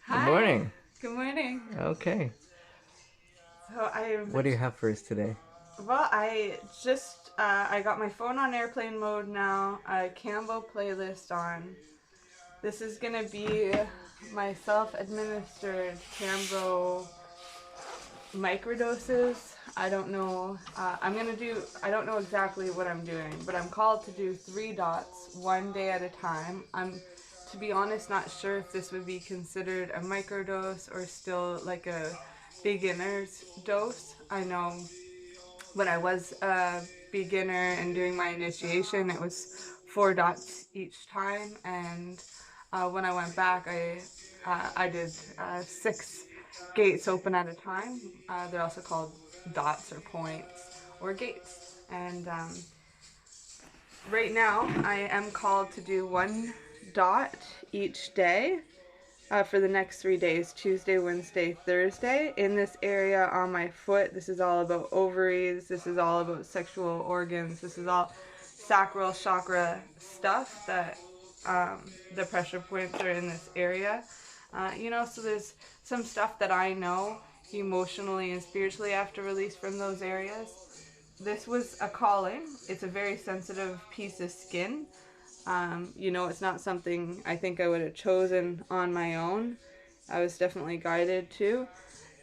Hi. Good morning. Good morning. Okay. So What do you have for us today? I got my phone on airplane mode now. A Kambo playlist on. This is gonna be my self-administered Kambo microdoses. I don't know. I don't know exactly what I'm doing, but I'm called to do 3 dots, 1 day at a time. I'm, to be honest, not sure if this would be considered a microdose or still like a beginner's dose. I know when I was a beginner and doing my initiation, it was 4 dots each time, and when I went back, I did 6 gates open at a time. They're also called dots or points or gates. And right now, I am called to do 1 dot each day for the next 3 days, Tuesday, Wednesday, Thursday, in this area on my foot. This is all about ovaries. This is all about sexual organs. This is all sacral chakra stuff that the pressure points are in this area. So there's some stuff that I know emotionally and spiritually I have to release from those areas. This was a calling. It's a very sensitive piece of skin. It's not something I think I would have chosen on my own. I was definitely guided to.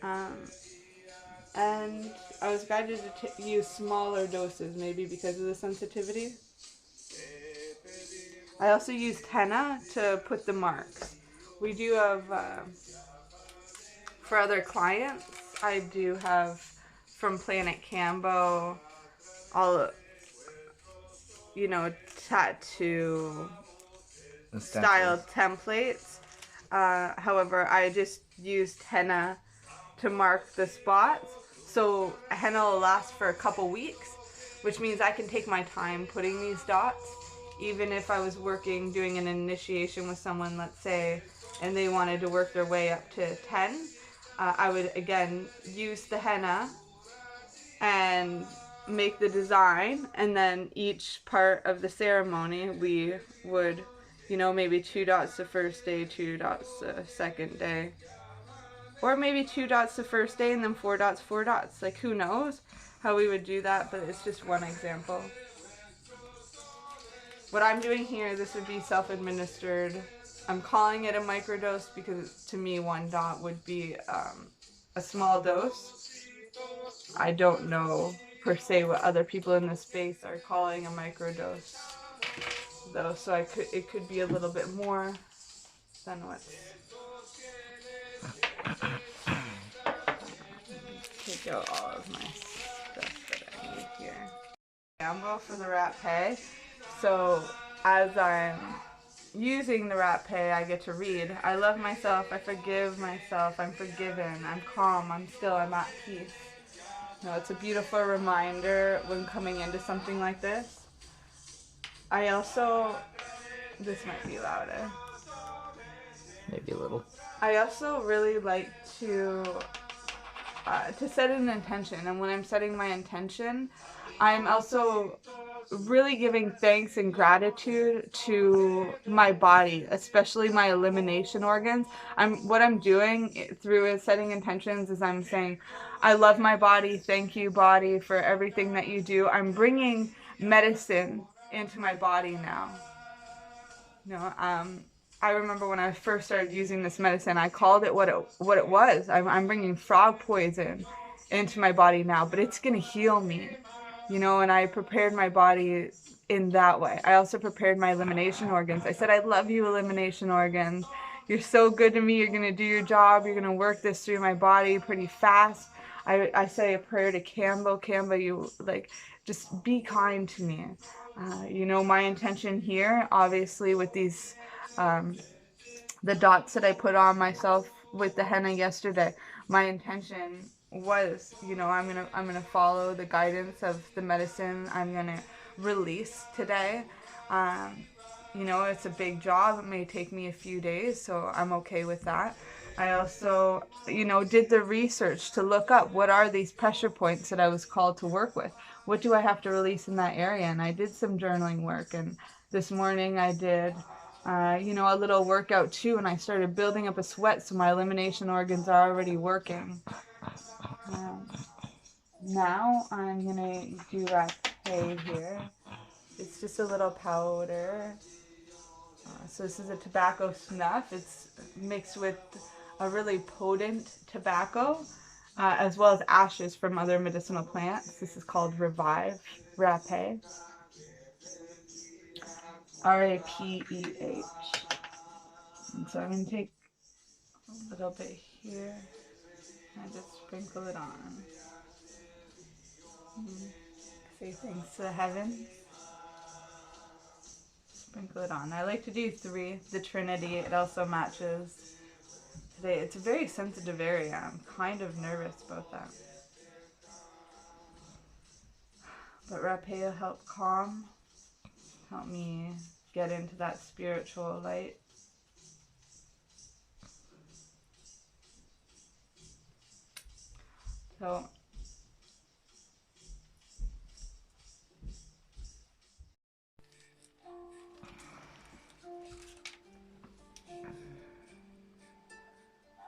Um, and I was guided to use smaller doses, maybe because of the sensitivity. I also used henna to put the marks. We do have, for other clients, I do have from Planet Kambo, all, tattoo style templates. However, I just used henna to mark the spots. So henna will last for a couple weeks, which means I can take my time putting these dots. Even if I was doing an initiation with someone, let's say, and they wanted to work their way up to 10, I would again use the henna and make the design, and then each part of the ceremony we would, maybe 2 dots the first day, 2 dots the second day, or maybe 2 dots the first day and then 4 dots, 4 dots. Like, who knows how we would do that, but it's just one example. What I'm doing here, this would be self-administered. I'm calling it a microdose because to me 1 dot would be a small dose. I don't know per se what other people in the space are calling a microdose though, so it could be a little bit more than what's. Take out all of my stuff that I need here. Kambo for the rat pay. So as I'm using the rat pay, I get to read. I love myself. I forgive myself. I'm forgiven. I'm calm. I'm still. I'm at peace. It's a beautiful reminder when coming into something like this. I also, this might be louder. Maybe a little. I also really like to set an intention, and when I'm setting my intention, I'm also really giving thanks and gratitude to my body, especially my elimination organs. What I'm doing through setting intentions is I'm saying, I love my body. Thank you, body, for everything that you do. I'm bringing medicine into my body now. I remember when I first started using this medicine, I called it what it was. I'm bringing frog poison into my body now, but it's gonna heal me, and I prepared my body in that way. I also prepared my elimination organs. I said, I love you, elimination organs. You're so good to me. You're gonna do your job. You're gonna work this through my body pretty fast. I say a prayer to Kambo. Kambo, you just be kind to me. My intention here, obviously, with these, the dots that I put on myself with the henna yesterday, my intention was, I'm gonna follow the guidance of the medicine I'm gonna release today. It's a big job. It may take me a few days, so I'm okay with that. I also, did the research to look up what are these pressure points that I was called to work with. What do I have to release in that area? And I did some journaling work. And this morning I did you know, a little workout too, and I started building up a sweat, so my elimination organs are already working. Now I'm gonna do rapé here. It's just a little powder. So this is a tobacco snuff. It's mixed with a really potent tobacco, as well as ashes from other medicinal plants. This is called Revive Rapé. R-A-P-E-H. And so I'm going to take a little bit here and just sprinkle it on. Say thanks to the heavens. Sprinkle it on. I like to do 3, the Trinity. It also matches today. It's a very sensitive area. I'm kind of nervous about that. But rapé will help calm, help me get into that spiritual light. So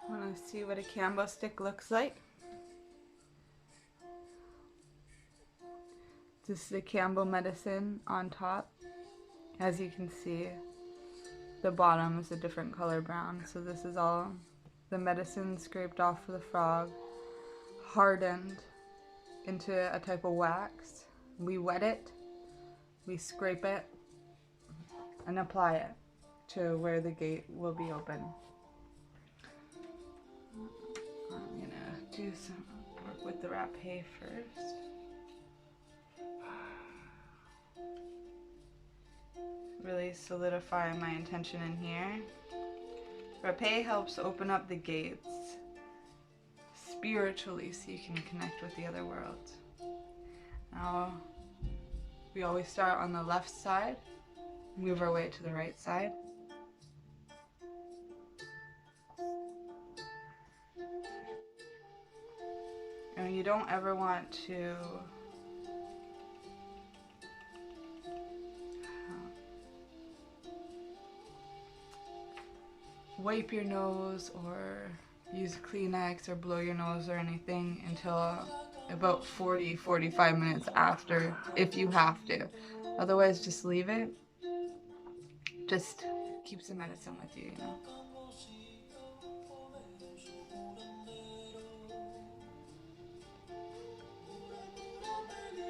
I want to see what a Kambo stick looks like. This is the Kambo medicine on top. As you can see, the bottom is a different color brown. So this is all the medicine scraped off of the frog, hardened into a type of wax. We wet it, we scrape it, and apply it to where the gate will be open. I'm gonna do some work with the rapé first. Really solidify my intention in here. Rapé helps open up the gates spiritually so you can connect with the other world. Now, we always start on the left side, move our way to the right side. And you don't ever want to wipe your nose or use Kleenex or blow your nose or anything until about 40-45 minutes after, if you have to. Otherwise, just leave it. Just keeps the medicine with you, you know.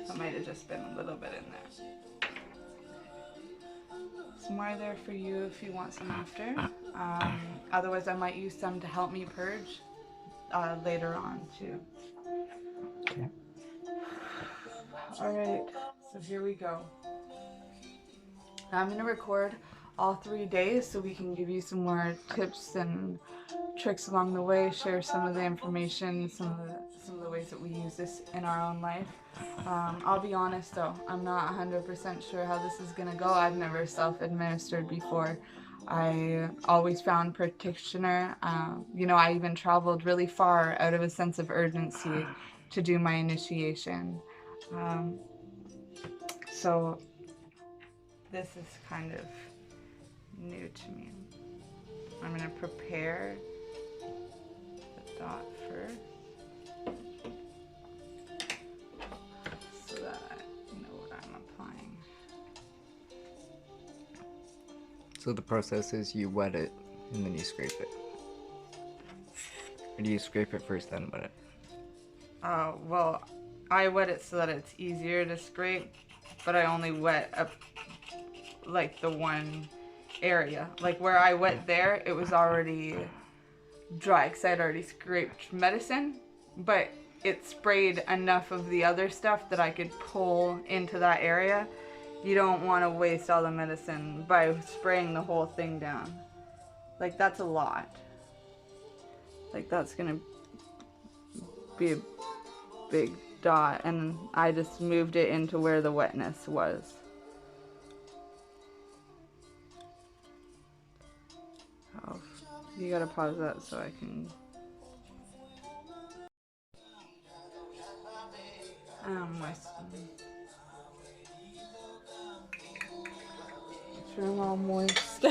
That might have just been a little bit in there. Some more there for you if you want some after. Otherwise, I might use some to help me purge later on too. Okay. Alright, so here we go. I'm going to record all 3 days so we can give you some more tips and tricks along the way, share some of the information, some of the ways that we use this in our own life. I'll be honest though, I'm not 100% sure how this is going to go. I've never self-administered before. I always found practitioner. You know, I even traveled really far out of a sense of urgency to do my initiation. So this is kind of new to me. I'm going to prepare the dot first so that I know what I'm applying. So the process is you wet it and then you scrape it. Or do you scrape it first then wet it? Well, I wet it so that it's easier to scrape, but I only wet up like the one area. Like where I wet there, it was already dry because I had already scraped medicine, but it sprayed enough of the other stuff that I could pull into that area. You don't want to waste all the medicine by spraying the whole thing down. Like that's a lot. Like that's gonna be a big dot, and I just moved it into where the wetness was. Oh, you gotta pause that so I can. bathroom all moist.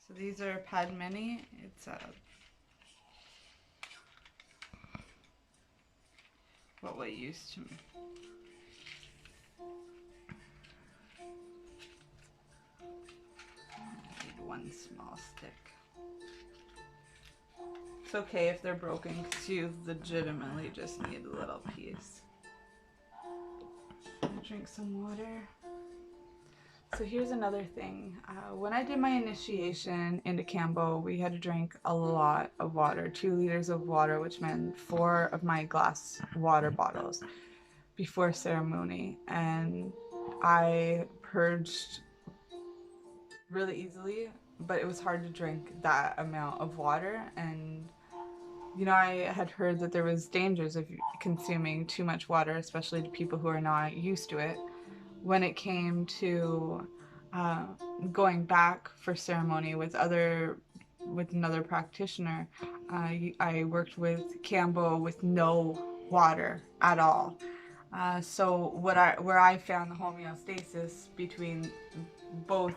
So these are Padmini. It's what we used to. I need one small stick. It's okay if they're broken because you legitimately just need a little piece. Drink some water. So here's another thing. When I did my initiation into Kambo, we had to drink a lot of water, 2 liters of water, which meant 4 of my glass water bottles before ceremony. And I purged really easily, but it was hard to drink that amount of water. And you know, I had heard that there was dangers of consuming too much water, especially to people who are not used to it. When it came to going back for ceremony with another practitioner, I worked with Kambo with no water at all. So where I found the homeostasis between both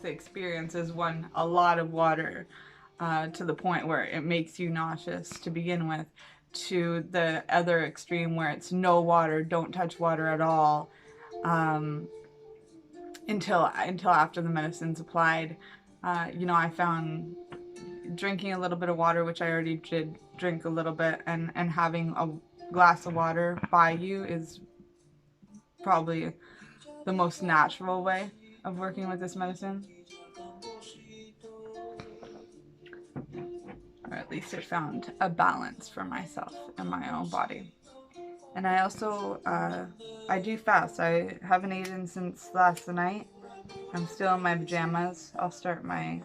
experiences, one, a lot of water to the point where it makes you nauseous to begin with, to the other extreme where it's no water, don't touch water at all, until after the medicine's applied. You know, I found drinking a little bit of water, which I already did drink a little bit, and having a glass of water by you is probably the most natural way of working with this medicine. Or at least it found a balance for myself and my own body. And I also, I do fast. I haven't eaten since last night. I'm still in my pajamas. I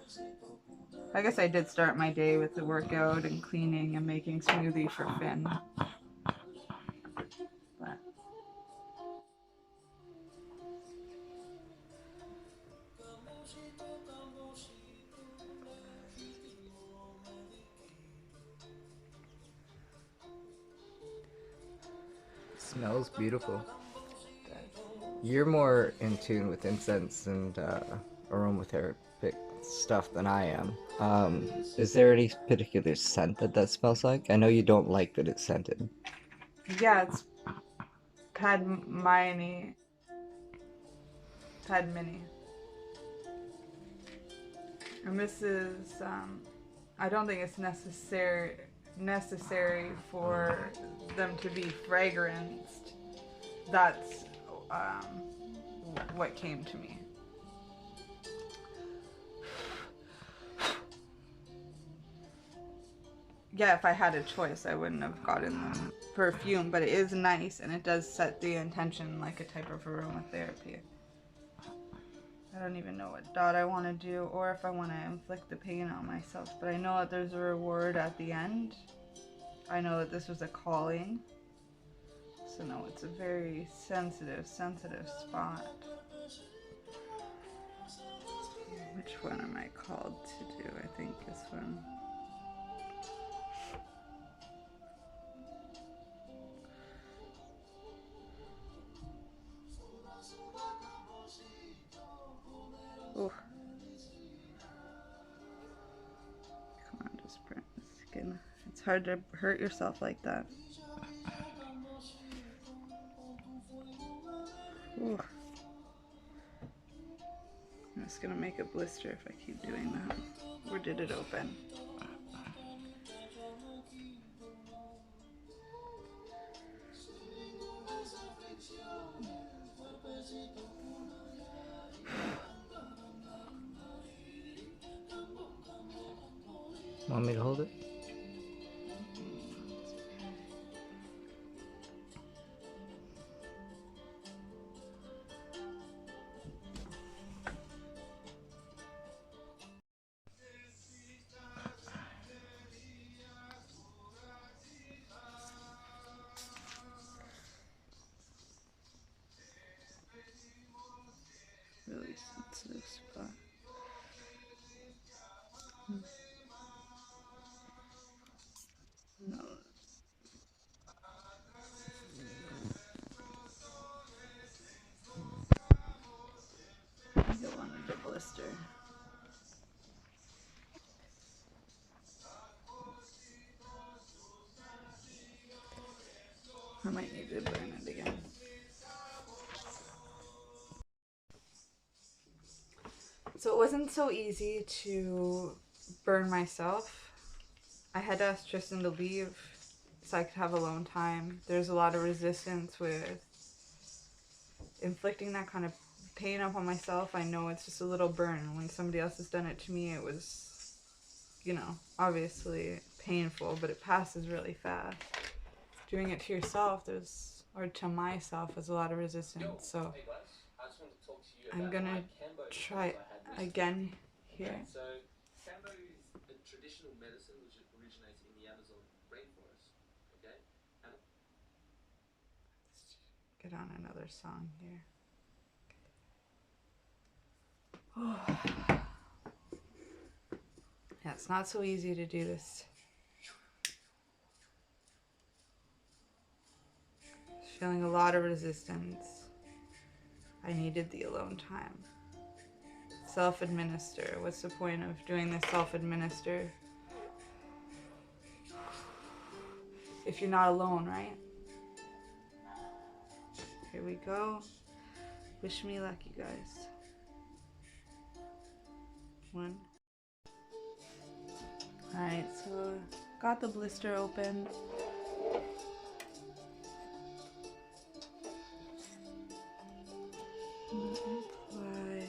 guess I did start my day with the workout and cleaning and making smoothie for Fynn. But Smells beautiful. You're more in tune with incense and aromatherapy stuff than I am. Is there any particular scent that smells like? I know you don't like that it's scented. yeah, it's Padmini. And this is, I don't think it's necessary for them to be fragranced. That's what came to me. Yeah, if I had a choice, I wouldn't have gotten them perfume, but it is nice and it does set the intention like a type of aromatherapy. I don't even know what dot I want to do or if I want to inflict the pain on myself, but I know that there's a reward at the end. I know that this was a calling. So no, it's a very sensitive spot. Which one am I called to do? I think this one. Oh. Come on, just burn the skin. It's hard to hurt yourself like that. Ooh. I'm just gonna make a blister if I keep doing that. Or did it open? Want me to hold it? Really sensitive spot. No. I don't want a blister. I might need to burn it again. So it wasn't so easy to burn myself. I had to ask Tristan to leave so I could have alone time. There's a lot of resistance with inflicting that kind of pain upon myself. I know it's just a little burn. When somebody else has done it to me, it was, you know, obviously painful, but it passes really fast. Doing it to yourself, or to myself, there's a lot of resistance. So I'm gonna try again here. So Kambo is a traditional medicine which originates in the Amazon rainforest. Okay? And Get on another song here. Yeah, it's not so easy to do this. Feeling a lot of resistance. I needed the alone time. Self-administer. What's the point of doing this self-administer if you're not alone, right? Here we go. Wish me luck, you guys. 1. Alright, so got the blister open. Apply.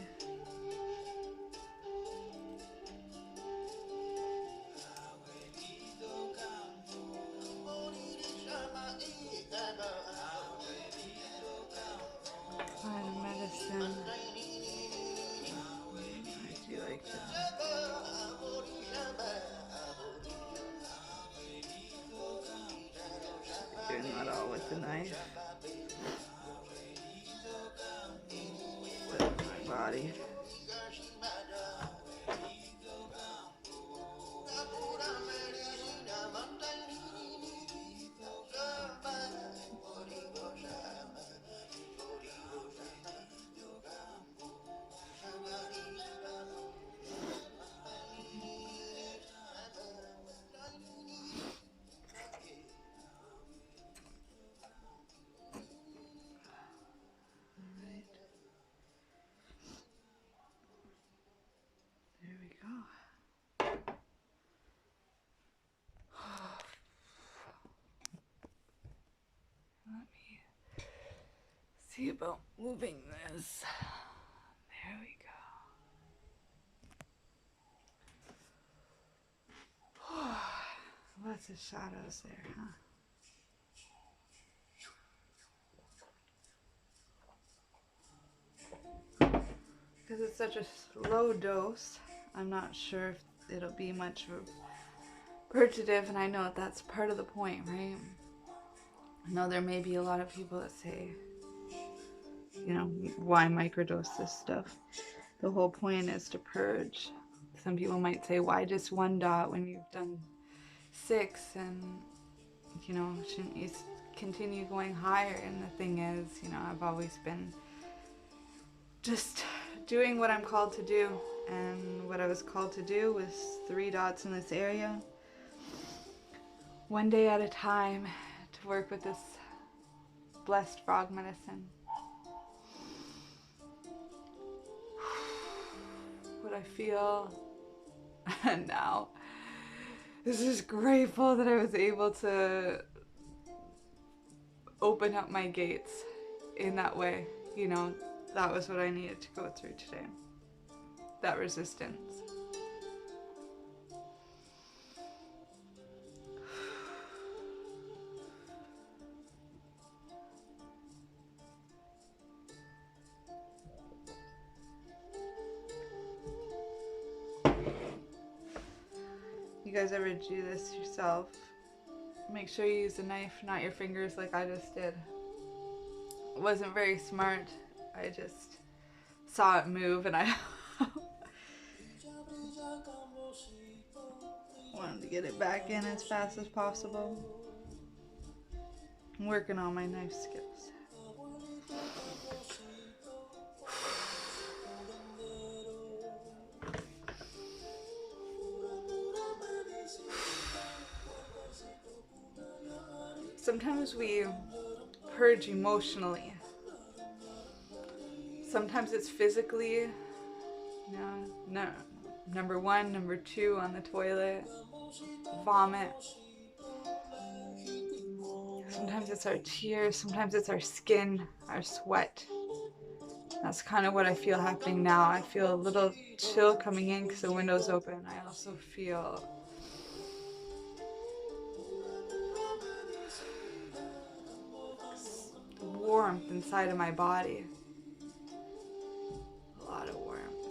Apply the medicine. I do like to doing that all with the knife. Set my body. There we go. Let me see about moving this. There we go. Lots of shadows there, huh? Because it's such a low dose, I'm not sure if it'll be much of a purgative, and I know that's part of the point, right? I know there may be a lot of people that say, you know, why microdose this stuff? The whole point is to purge. Some people might say, why just 1 dot when you've done 6? And, you know, shouldn't you continue going higher? And the thing is, you know, I've always been just doing what I'm called to do. And what I was called to do was 3 dots in this area, 1 day at a time, to work with this blessed frog medicine. What I feel now is just grateful that I was able to open up my gates in that way. You know, that was what I needed to go through today. That resistance. you guys ever do this yourself, make sure you use a knife, not your fingers like I just did. It wasn't very smart. I just saw it move and I wanted to get it back in as fast as possible. I'm working on my knife skills. Sometimes we purge emotionally. Sometimes it's physically. No. Number 1, number 2 on the toilet. Vomit. Sometimes it's our tears. Sometimes it's our skin, our sweat. That's kind of what I feel happening now. I feel a little chill coming in because the window's open. I also feel the warmth inside of my body. A lot of warmth.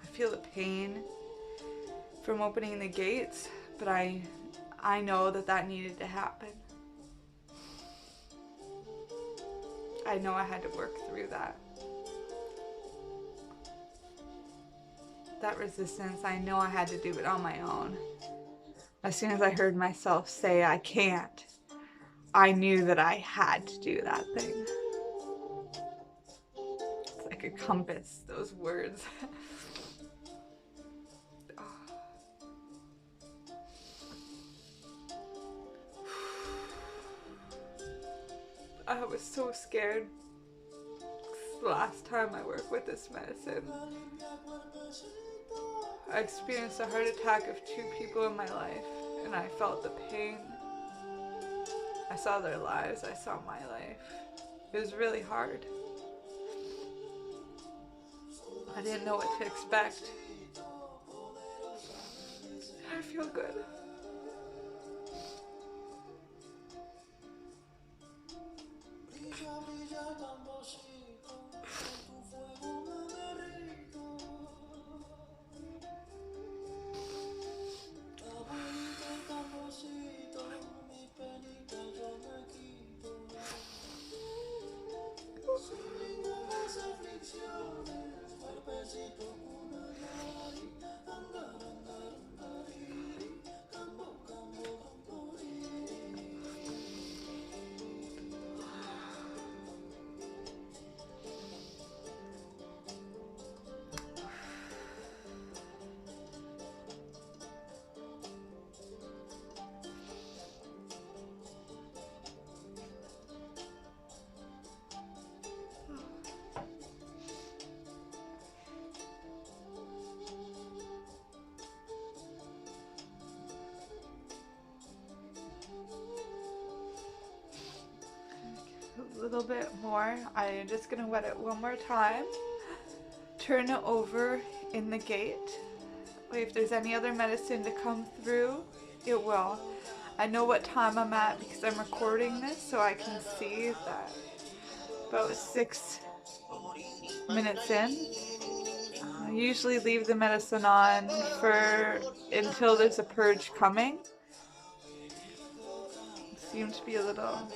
I feel the pain from opening the gates, but I know that needed to happen. I know I had to work through that. That resistance, I know I had to do it on my own. As soon as I heard myself say I can't, I knew that I had to do that thing. It's like a compass, those words. I was so scared. It's the last time I worked with this medicine. I experienced a heart attack of 2 people in my life, and I felt the pain. I saw their lives, I saw my life. It was really hard. I didn't know what to expect. I feel good. A little bit more. I'm just gonna wet it one more time. Turn it over in the gate. If there's any other medicine to come through, it will. I know what time I'm at because I'm recording this, so I can see that about 6 minutes in. I usually leave the medicine on for until there's a purge coming. It seemed to be a little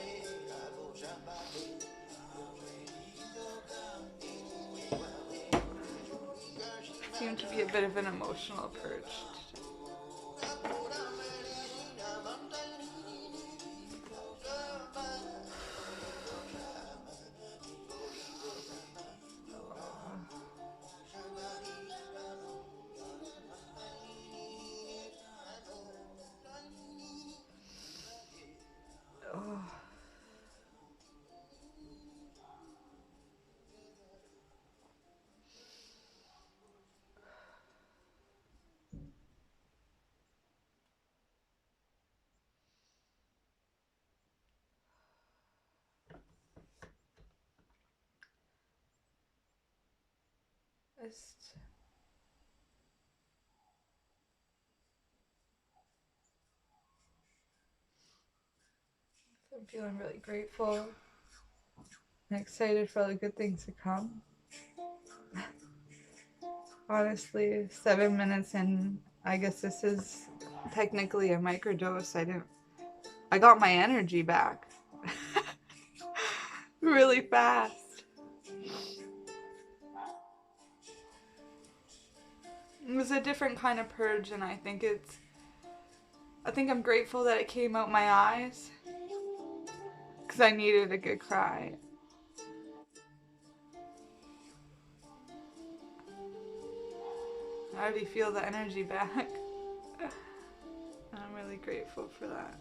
a bit of an emotional purge. I'm feeling really grateful and excited for all the good things to come. Honestly, 7 minutes in, I guess this is technically a microdose. I got my energy back really fast. It was a different kind of purge, and I think I'm grateful that it came out my eyes, because I needed a good cry. I already feel the energy back. I'm really grateful for that.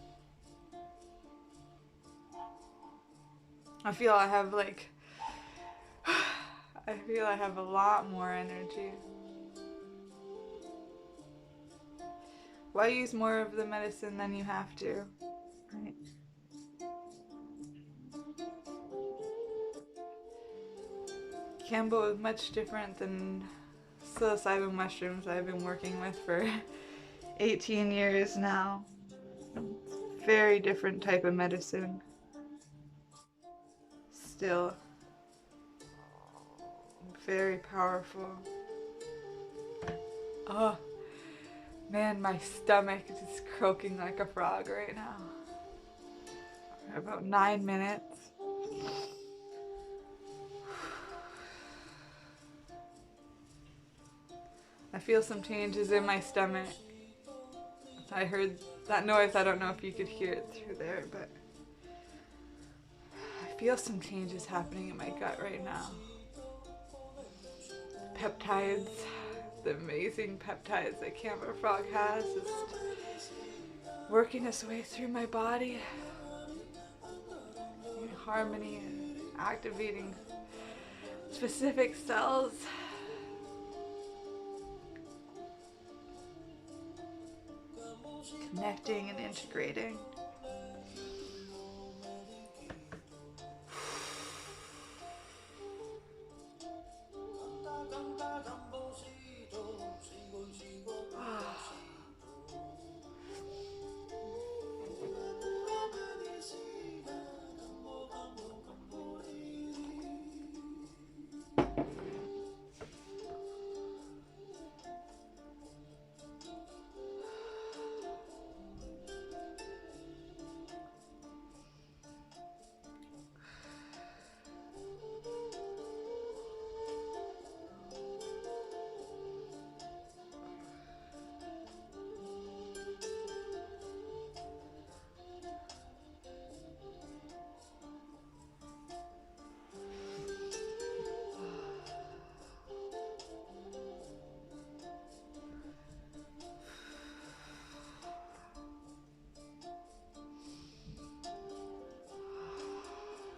I feel I have a lot more energy. Why use more of the medicine than you have to? Right? Kambo is much different than psilocybin mushrooms I've been working with for 18 years now. Very different type of medicine. Still very powerful. Oh man, my stomach is just croaking like a frog right now. About 9 minutes. I feel some changes in my stomach. I heard that noise. I don't know if you could hear it through there, but I feel some changes happening in my gut right now. Peptides, the amazing peptides that Kambo Frog has, is working its way through my body in harmony and activating specific cells. Connecting and integrating.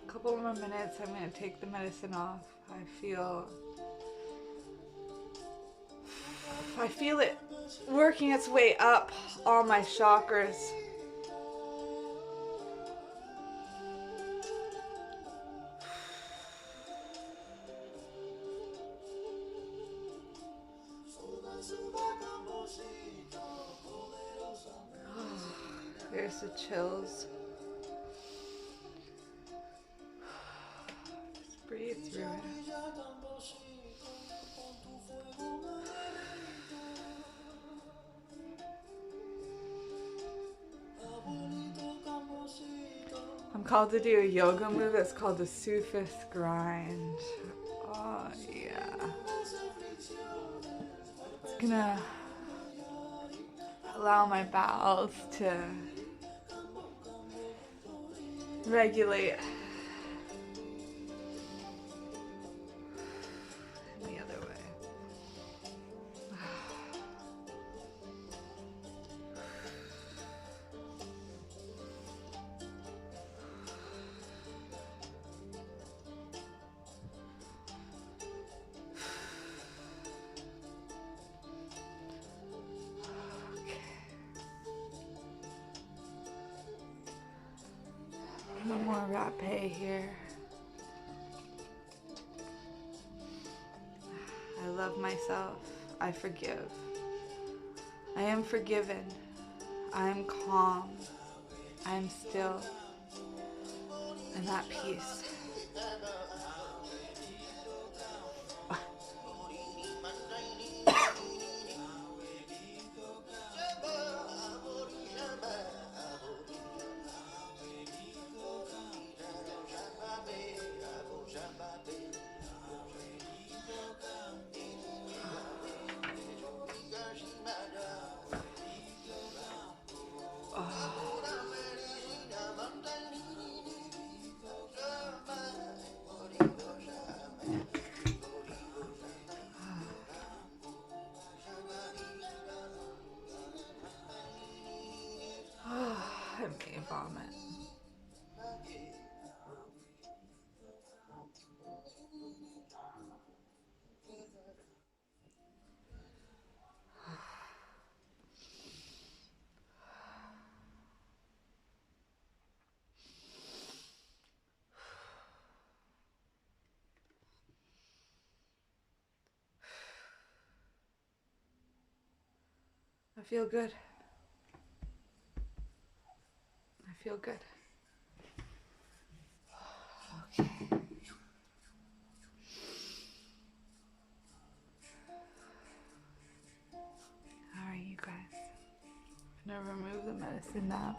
Couple more minutes, I'm going to take the medicine off. I feel it working its way up all my chakras. There's the chills. Just breathe through it. I'm called to do a yoga move that's called the Sufist grind. Oh yeah. It's gonna allow my bowels to regulate the other way. No more rapé here. I love myself. I forgive. I am forgiven. I am calm. I am still. I'm at peace. feel good. I feel good. Okay. Alright, you guys. I'm gonna remove the medicine now.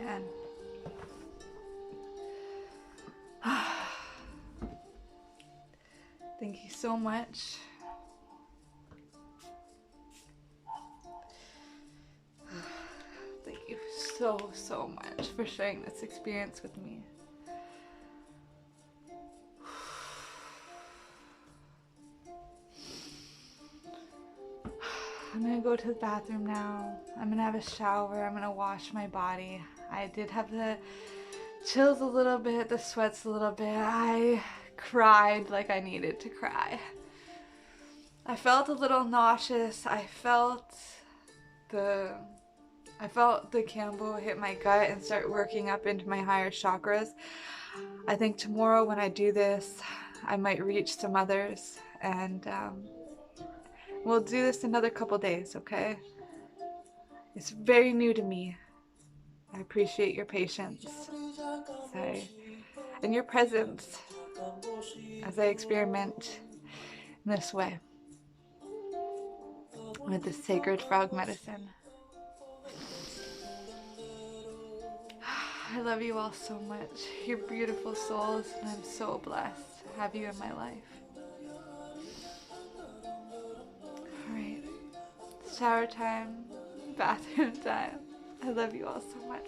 Man. Thank you so much. Thank you so much for sharing this experience with me. I'm gonna go to the bathroom now. I'm gonna have a shower. I'm gonna wash my body. I did have the chills a little bit, the sweats a little bit. I cried like I needed to cry. I felt a little nauseous. I felt the Kambo hit my gut and start working up into my higher chakras. I think tomorrow when I do this, I might reach some others, and we'll do this another couple days, okay? It's very new to me. I appreciate your patience and your presence as I experiment in this way with this sacred frog medicine. I love you all so much. You're beautiful souls, and I'm so blessed to have you in my life. Alright, shower time, bathroom time. I love you all so much.